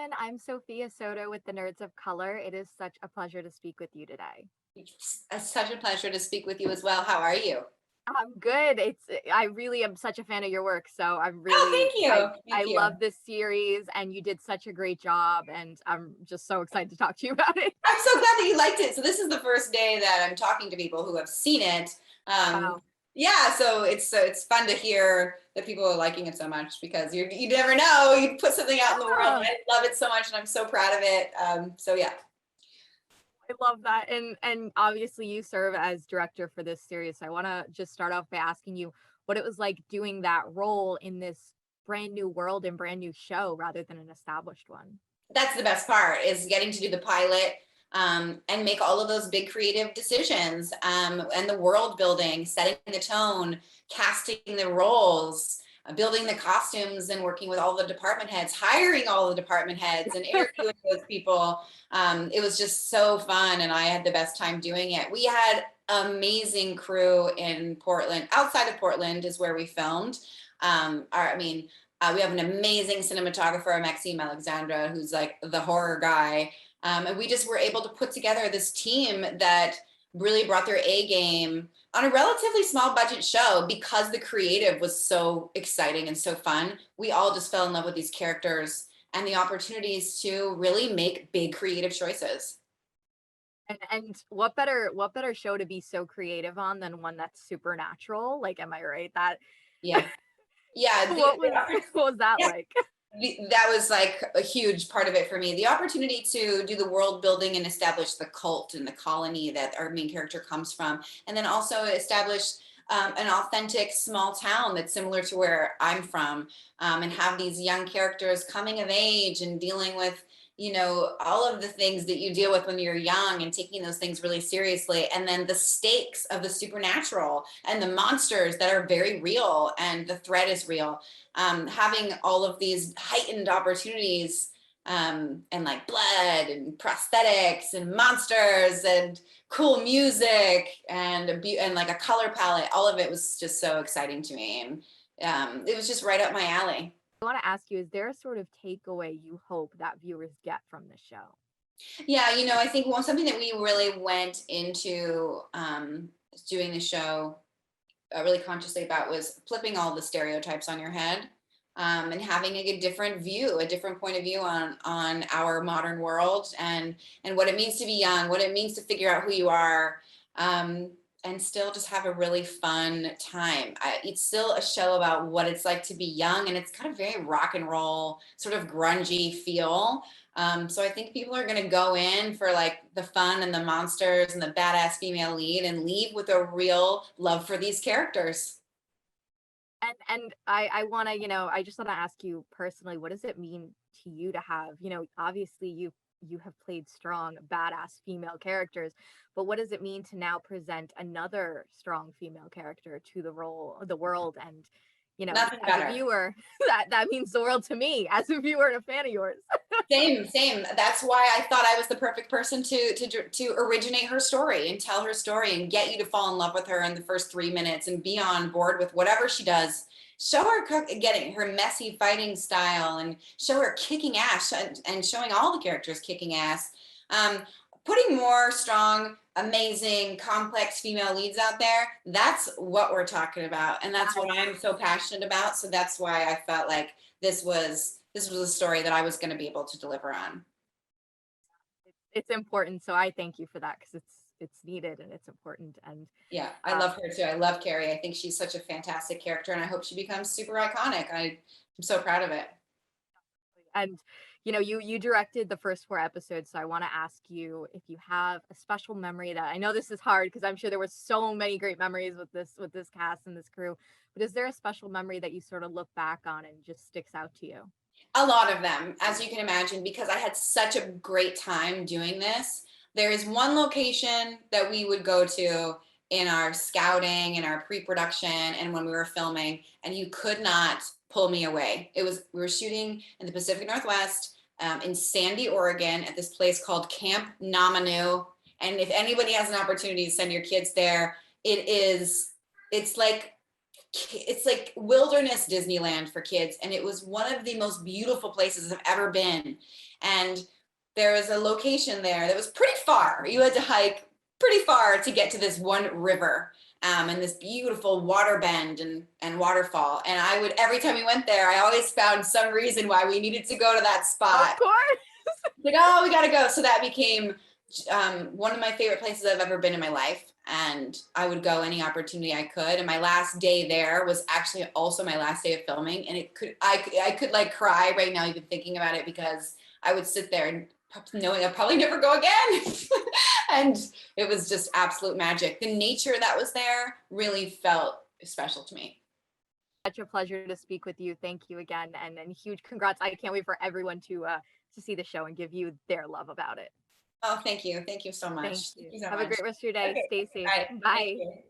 Krysten. I'm Sophia Soto with the Nerds of Color. It is such a pleasure to speak with you today. It's such a pleasure to speak with you as well. How are you? I'm good. I really am such a fan of your work, so I'm Oh, really thank I you. I Thank you. love this series and you did such a great job and I'm just so excited to talk to you about it. I'm so glad that you liked it. So this is the first day that I'm talking to people who have seen it. Um, Wow. yeah, so it's fun to hear that people are liking it so much because you never know. You put something out in the world, Yeah, and I love it so much, and I'm so proud of it. So yeah. I love that. And obviously you serve as director for this series. So I want to just start off by asking you what it was like doing that role in this brand new world and brand new show rather than an established one. That's the best part is getting to do the pilot and make all of those big creative decisions and the world building, setting the tone, casting the roles, building the costumes and working with all the department heads, hiring all the department heads and interviewing those people. It was just so fun and I had the best time doing it. We had amazing crew in Portland. Outside of Portland is where we filmed. We have an amazing cinematographer, Maxime Alexandra, who's like the horror guy. And we just were able to put together this team that really brought their A game on a relatively small budget show because the creative was so exciting and so fun. We all just fell in love with these characters and the opportunities to really make big creative choices. And what better show to be so creative on than one that's supernatural? Like, am I right? That Yeah. Yeah. what was what was that Yeah. like? That was like a huge part of it for me. The opportunity to do the world building and establish the cult and the colony that our main character comes from, and then also establish an authentic small town that's similar to where I'm from, and have these young characters coming of age and dealing with, all of the things that you deal with when you're young and taking those things really seriously. And then the stakes of the supernatural and the monsters that are very real and the threat is real, having all of these heightened opportunities, and like blood and prosthetics and monsters and cool music and like a color palette. All of it was just so exciting to me, and it was just right up my alley. I want to ask you, is there a sort of takeaway you hope that viewers get from the show? Yeah, I think something that we really went into doing the show really consciously about was flipping all the stereotypes on your head, and having a different view, a different point of view on our modern world and what it means to be young, what it means to figure out who you are, and still just have a really fun time. It's still a show about what it's like to be young, and it's got a very rock and roll, sort of grungy feel. So I think people are going to go in for like the fun and the monsters and the badass female lead and leave with a real love for these characters. And I want to, I just want to ask you personally, what does it mean to you to have, obviously you have played strong, badass female characters, but what does it mean to now present another strong female character to the world, and Nothing as a better. viewer, that means the world to me as a viewer and a fan of yours. Same. That's why I thought I was the perfect person to originate her story and tell her story and get you to fall in love with her in the first 3 minutes and be on board with whatever she does. Show her getting her messy fighting style and show her kicking ass and showing all the characters kicking ass. Putting more strong, amazing, complex female leads out there. That's what we're talking about, and that's what I'm so passionate about. So that's why I felt like this was a story that I was going to be able to deliver on. It's important, so I thank you for that because it's needed and it's important. And Yeah, I uh, love her too. I love Carrie. I think she's such a fantastic character, and I hope she becomes super iconic. I'm so proud of it. and you directed the first 4 episodes, so I want to ask you if you have a special memory. That I know this is hard because I'm sure there were so many great memories with this cast and this crew, but is there a special memory that you sort of look back on and just sticks out to you? A lot of them, as you can imagine, because I had such a great time doing this. There is one location that we would go to in our scouting and our pre-production and when we were filming, and you could not pull me away. We were shooting in the Pacific Northwest, in Sandy, Oregon, at this place called Camp Namanu. And if anybody has an opportunity to send your kids there, it's like wilderness Disneyland for kids, and it was one of the most beautiful places I've ever been. And there was a location there that was pretty far. You had to hike pretty far to get to this one river, and this beautiful water bend and waterfall. And I would, every time we went there, I always found some reason why we needed to go to that spot. Of course. Like, oh, we got to go. So that became one of my favorite places I've ever been in my life. And I would go any opportunity I could. And my last day there was actually also my last day of filming. And I could like cry right now, even thinking about it, because I would sit there and knowing I'll probably never go again. And it was just absolute magic. The nature that was there really felt special to me. Such a pleasure to speak with you. Thank you again. And huge congrats. I can't wait for everyone to see the show and give you their love about it. Oh, thank you. Thank you so much. Thank you. Thank you so Have much. a great rest of your day. Okay. Stay safe. All right. Bye. Thank you.